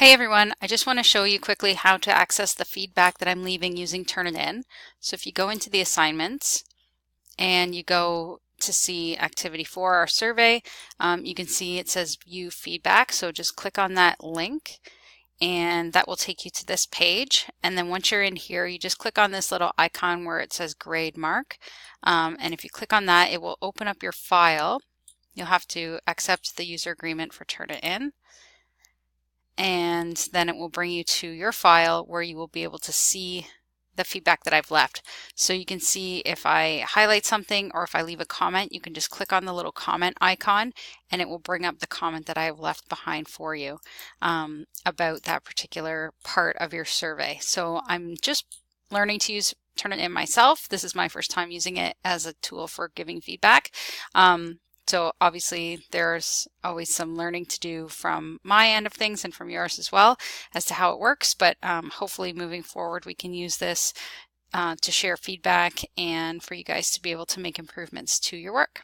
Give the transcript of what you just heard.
Hey everyone, I just want to show you quickly how to access the feedback that I'm leaving using Turnitin. So if you go into the assignments and you go to see activity 4, our survey, you can see it says view feedback. So just click on that link and that will take you to this page. And then once you're in here, you just click on this little icon where it says grade mark. And if you click on that, it will open up your file. You'll have to accept the user agreement for Turnitin. And then it will bring you to your file where you will be able to see the feedback that I've left. So you can see if I highlight something or if I leave a comment, you can just click on the little comment icon and it will bring up the comment that I have left behind for you about that particular part of your survey. So I'm just learning to use Turnitin myself. This is my first time using it as a tool for giving feedback. So obviously there's always some learning to do from my end of things and from yours as well as to how it works, but hopefully moving forward we can use this to share feedback and for you guys to be able to make improvements to your work.